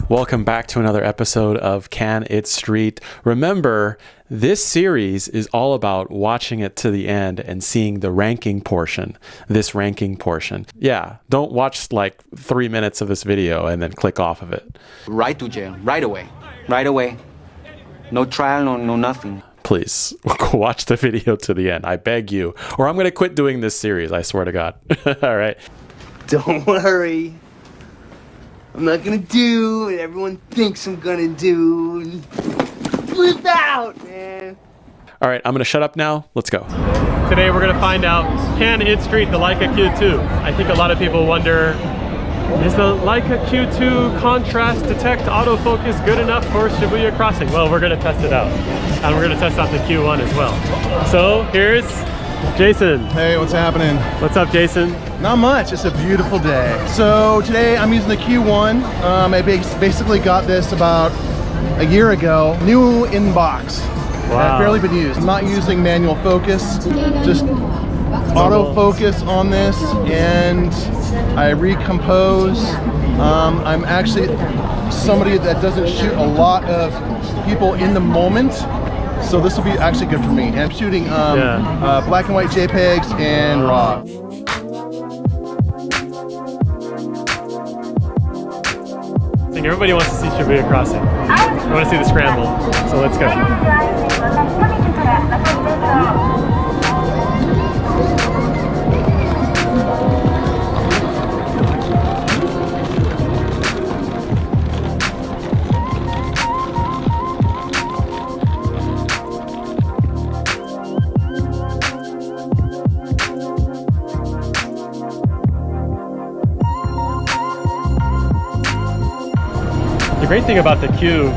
Welcome back to another episode of Can It Street. Remember, this series is all about watching it to the end and seeing the ranking portion, this ranking portion. Yeah, don't watch like 3 minutes of this video and then click off of it. Right to jail, right away, right away. No trial, no nothing. Please, watch the video to the end. I beg you. Or I'm going to quit doing this series, I swear to God. All right. Don't worry. I'm not gonna do what everyone thinks I'm gonna do. Flip out, man. All right, I'm gonna shut up now. Let's go. Today we're gonna find out, can it street the Leica Q2? I think a lot of people wonder, is the Leica Q2 contrast detect autofocus good enough for Shibuya crossing? Well, we're gonna test it out. And we're gonna test out the Q1 as well. So here's Jason. Hey, what's happening? What's up, Jason? Not much, it's a beautiful day. So today I'm using the Q1. I basically got this about a year ago, new in box. Wow. I've barely been used. I'm not using manual focus, just autofocus on this, and I recompose. I'm actually somebody that doesn't shoot a lot of people in the moment, so this will be actually good for me. And I'm shooting black and white JPEGs and RAW. I think everybody wants to see Shibuya crossing. I want to see the scramble, so let's go. The great thing about the Q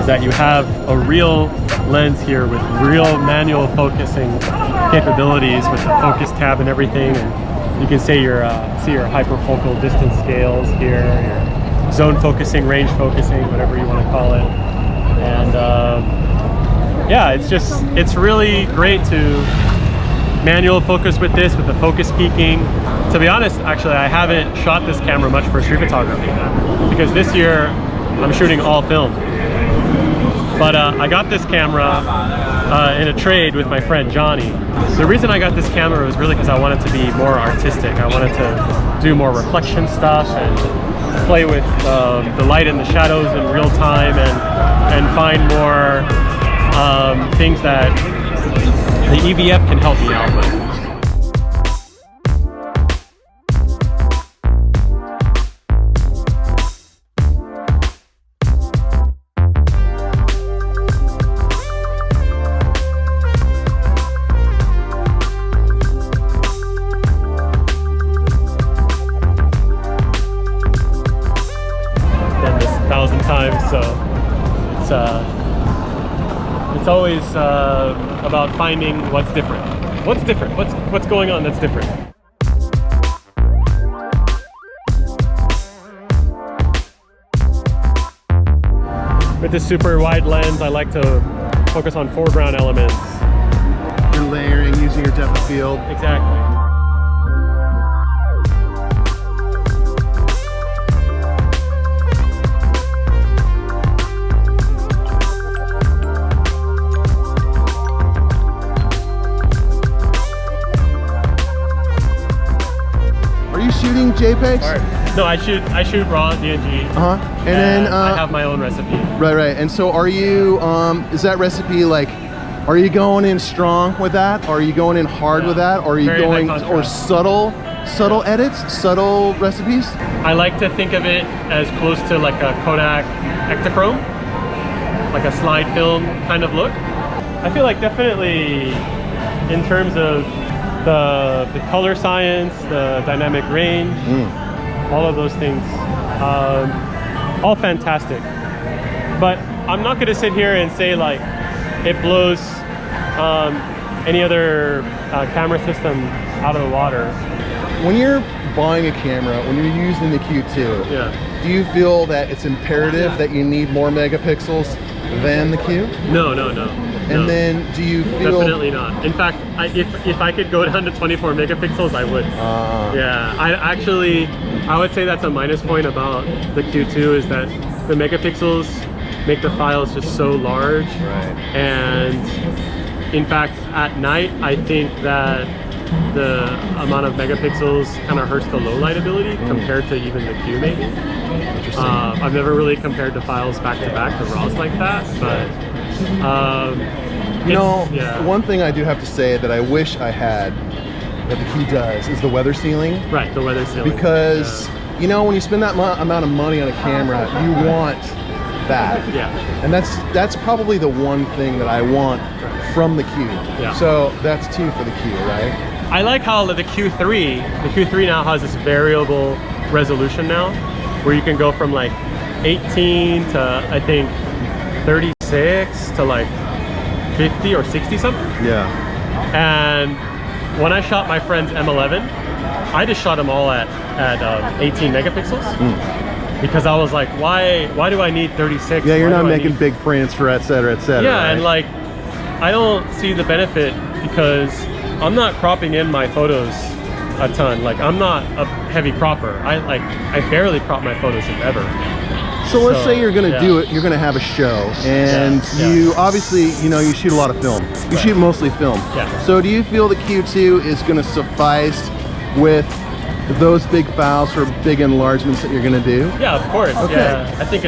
is that you have a real lens here with real manual focusing capabilities with the focus tab and everything, and you can see your hyperfocal distance scales here, your zone focusing, range focusing, whatever you want to call it. And yeah, it's really great to manual focus with this, with the focus peaking. To be honest, actually, I haven't shot this camera much for street photography because this year I'm shooting all film. But I got this camera in a trade with my friend Johnny. The reason I got this camera was really because I wanted to be more artistic. I wanted to do more reflection stuff and play with the light and the shadows in real time and find more things that the EVF can help me out with. Done this 1,000 times, so it's always about finding what's different. What's different? What's going on that's different? With this super wide lens, I like to focus on foreground elements. You're layering, using your depth of field. Exactly. Shooting JPEGs? No, I shoot raw DNG. And then I have my own recipe. Right. And so are you is that recipe like, are you going in strong with that? Are you going in hard with that? Or are you going or subtle edits, subtle recipes? I like to think of it as close to like a Kodak Ektachrome, like a slide film kind of look. I feel like definitely in terms of the color science, the dynamic range, all of those things, all fantastic. But I'm not going to sit here and say like it blows any other camera system out of the water. When you're buying a camera, when you're using the Q2, do you feel that it's imperative that you need more megapixels than the Q? No. And then do you feel... Definitely not. In fact, if I could go down to 24 megapixels, I would. Yeah, I would say that's a minus point about the Q2 is that the megapixels make the files just so large. Right. And in fact, at night, I think that the amount of megapixels kind of hurts the low light ability compared to even the Q maybe. I've never really compared the files back to back to RAWs like that, but one thing I do have to say that I wish I had that the Q does is the weather sealing. Right, the weather sealing. Because you know, when you spend that amount of money on a camera, you want that. Yeah. And that's probably the one thing that I want from the Q. Yeah. So that's 2 for the Q, right? I like how the Q3 now has this variable resolution now, where you can go from like 18 to I think 36 to like 50 or 60 something. Yeah. And when I shot my friend's M11, I just shot them all at 18 megapixels because I was like, why do I need 36? Yeah, you're not making big prints for et cetera, yeah, right? and like I don't see the benefit because I'm not cropping in my photos a ton. Like I'm not a heavy cropper. I barely crop my photos if ever. So let's say you're gonna do it, you're gonna have a show, and you obviously, you know, you shoot a lot of film. You shoot mostly film. Yeah. So do you feel the Q2 is gonna suffice with those big files for big enlargements that you're gonna do? Yeah, of course. Okay. Yeah, I think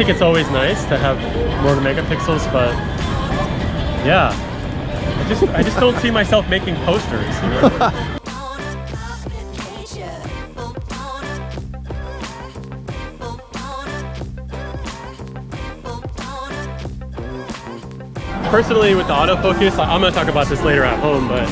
it's always nice to have more megapixels, but yeah, I just don't see myself making posters. You know? Personally, with the autofocus, I'm going to talk about this later at home, but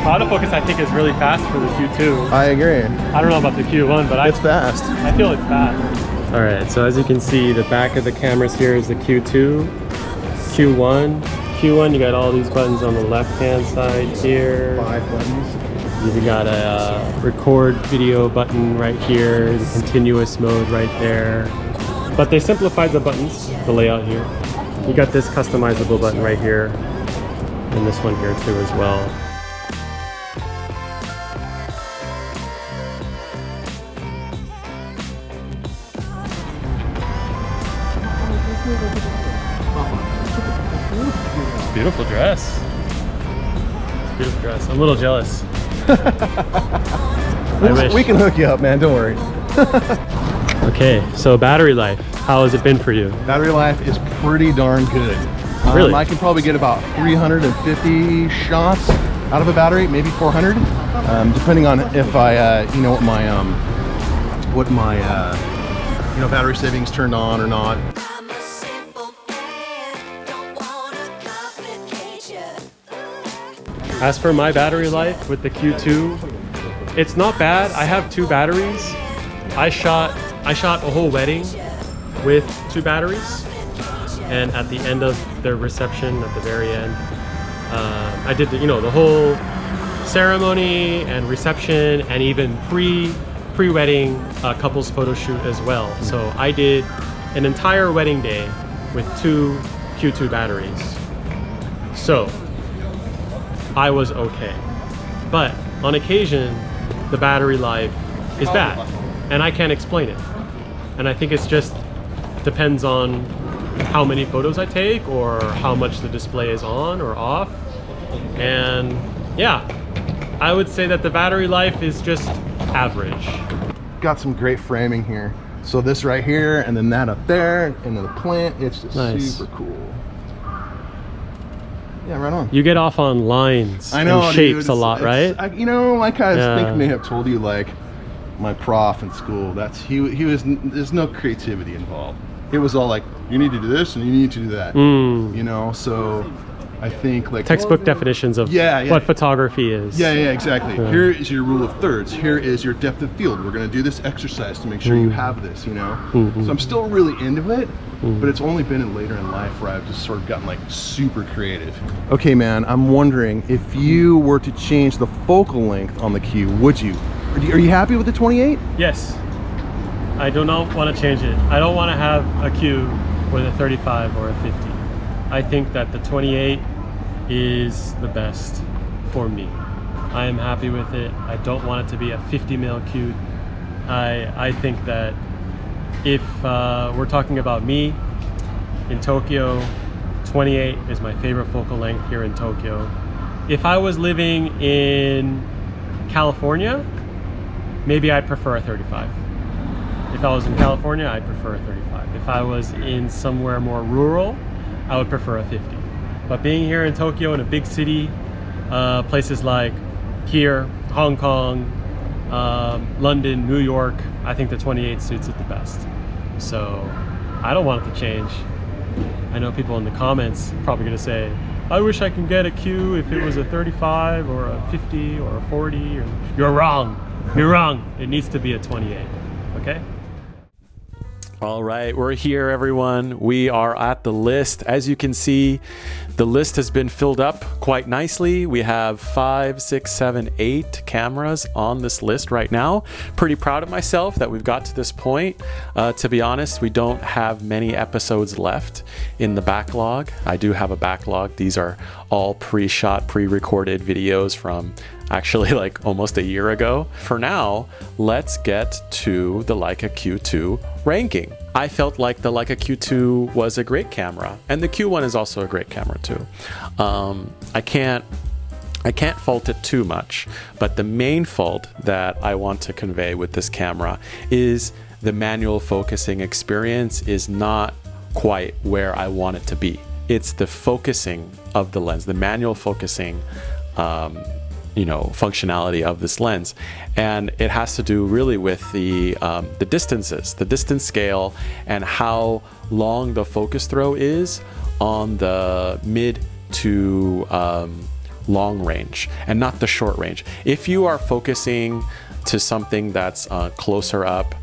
autofocus I think is really fast for the Q2. I agree. I don't know about the Q1, but it's fast. I feel it's fast. All right, so as you can see, the back of the cameras here is the Q2, Q1, you got all these buttons on the left-hand side here. 5 buttons. You got a record video button right here, the continuous mode right there. But they simplified the buttons, the layout here. You got this customizable button right here, and this one here too as well. Beautiful dress. Beautiful dress. I'm a little jealous. We can hook you up, man. Don't worry. Okay, so battery life. How has it been for you? Battery life is pretty darn good. Really? I can probably get about 350 shots out of a battery, maybe 400, depending on if I, you know, what my battery savings turned on or not. As for my battery life with the Q2, it's not bad. I have 2 batteries. I shot a whole wedding with 2 batteries, and at the end of the reception, at the very end, I did the whole ceremony and reception, and even pre-wedding couples photo shoot as well. So I did an entire wedding day with 2 Q2 batteries. So I was okay, but on occasion the battery life is bad, and I can't explain it. And I think it's just depends on how many photos I take or how much the display is on or off. And yeah, I would say that the battery life is just average. Got some great framing here. So this right here, and then that up there, and then the plant, it's just nice. Super cool. Yeah, right on. You get off on lines I know, and shapes dude, a lot, right? Like I think may have told you, like my prof in school, he was, there's no creativity involved. It was all like, you need to do this and you need to do that. You know, so I think like textbook definitions of what photography is. Yeah, exactly. Here is your rule of thirds. Here is your depth of field. We're going to do this exercise to make sure you have this, you know? So I'm still really into it, but it's only been later in life where I've just sort of gotten like super creative. Okay, man, I'm wondering if you were to change the focal length on the Q, would you? Are you happy with the 28? Yes. I do not want to change it. I don't want to have a Q with a 35 or a 50. I think that the 28 is the best for me. I am happy with it. I don't want it to be a 50 mil Q. I think that if we're talking about me in Tokyo, 28 is my favorite focal length here in Tokyo. If I was living in California, maybe I'd prefer a 35. If I was in California, I'd prefer a 35. If I was in somewhere more rural, I would prefer a 50. But being here in Tokyo, in a big city, places like here, Hong Kong, London, New York, I think the 28 suits it the best. So I don't want it to change. I know people in the comments are probably gonna say, I wish I could get a Q if it was a 35 or a 50 or a 40. Or... You're wrong. You're wrong. It needs to be a 28. Okay? All right, we're here, everyone. We are at the list. As you can see, the list has been filled up quite nicely. We have 5, 6, 7, 8 cameras on this list right now. Pretty proud of myself that we've got to this point. To be honest, we don't have many episodes left in the backlog. I do have a backlog. These are all pre-shot, pre-recorded videos from actually like almost a year ago. For now, let's get to the Leica Q2 ranking. I felt like the Leica Q2 was a great camera, and the Q1 is also a great camera too. I can't fault it too much, but the main fault that I want to convey with this camera is the manual focusing experience is not quite where I want it to be. It's the focusing of the lens, the manual focusing functionality of this lens, and it has to do really with the distances, the distance scale, and how long the focus throw is on the mid to long range, and not the short range. If you are focusing to something that's closer up,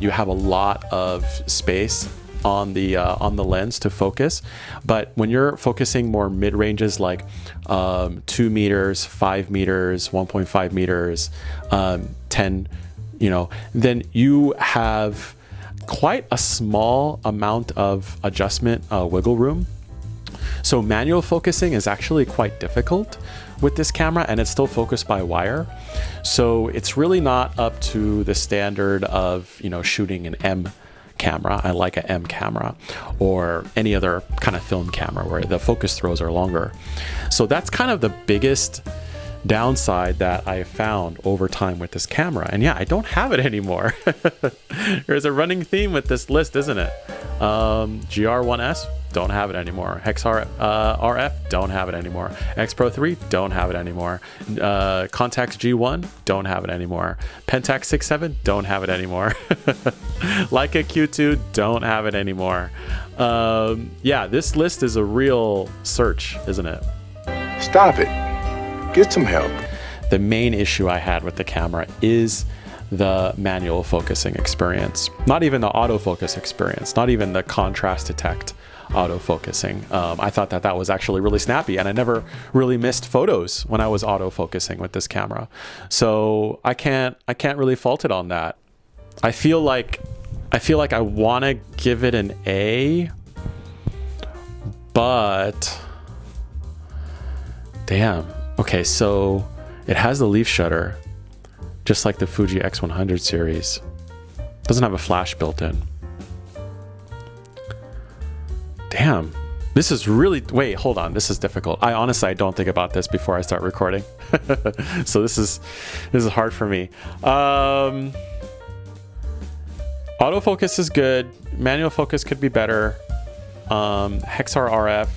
you have a lot of space on the lens to focus. But when you're focusing more mid ranges like 2 meters, 5 meters, 1.5 meters, 10, then you have quite a small amount of adjustment wiggle room. So manual focusing is actually quite difficult with this camera, and it's still focused by wire. So it's really not up to the standard of shooting an M camera. I like an M camera or any other kind of film camera where the focus throws are longer. So that's kind of the biggest downside that I found over time with this camera. And yeah, I don't have it anymore. There's a running theme with this list, isn't it? GR1S, don't have it anymore. RF, don't have it anymore. X Pro 3, don't have it anymore. Contax G1, don't have it anymore. Pentax 6.7, don't have it anymore. Leica Q2, don't have it anymore. Yeah, this list is a real search, isn't it? Stop it. Get some help. The main issue I had with the camera is the manual focusing experience. Not even the autofocus experience, not even the contrast detect autofocusing. I thought that was actually really snappy, and I never really missed photos when I was autofocusing with this camera. So I can't really fault it on that. I feel like I want to give it an A, but damn. Okay, so it has the leaf shutter, just like the Fuji X100 series. Doesn't have a flash built in. Damn, this is really, wait, hold on, this is difficult. I honestly don't think about this before I start recording. So this is hard for me. Autofocus is good. Manual focus could be better. Hexar RF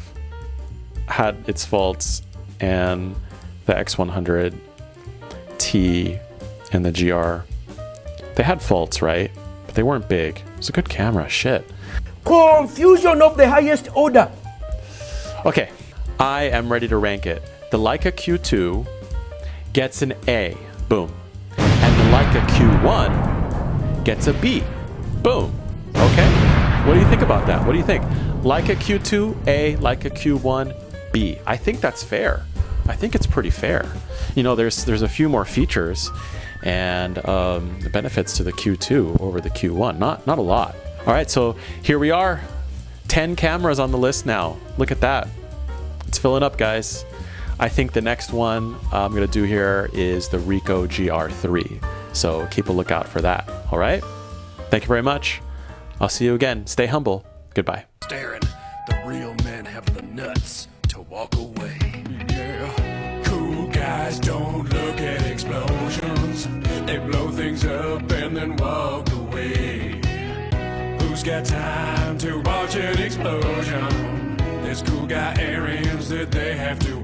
had its faults, and the X100T and the GR, they had faults, right? But they weren't big. It was a good camera, shit. Confusion of the highest order. Okay, I am ready to rank it. The Leica Q2 gets an A, boom. And the Leica Q1 gets a B, boom. Okay, what do you think about that? What do you think? Leica Q2, A, Leica Q1, B. I think that's fair. I think it's pretty fair. There's a few more features and the benefits to the Q2 over the Q1. Not a lot. All right, so here we are. 10 cameras on the list now. Look at that. It's filling up, guys. I think the next one I'm going to do here is the Ricoh GR3. So keep a lookout for that. All right? Thank you very much. I'll see you again. Stay humble. Goodbye. Staring, the real men have the nuts to walk away. Yeah, cool guys don't look at explosions. They blow things up and then walk away. Who's got time to watch an explosion? There's cool guy errands that they have to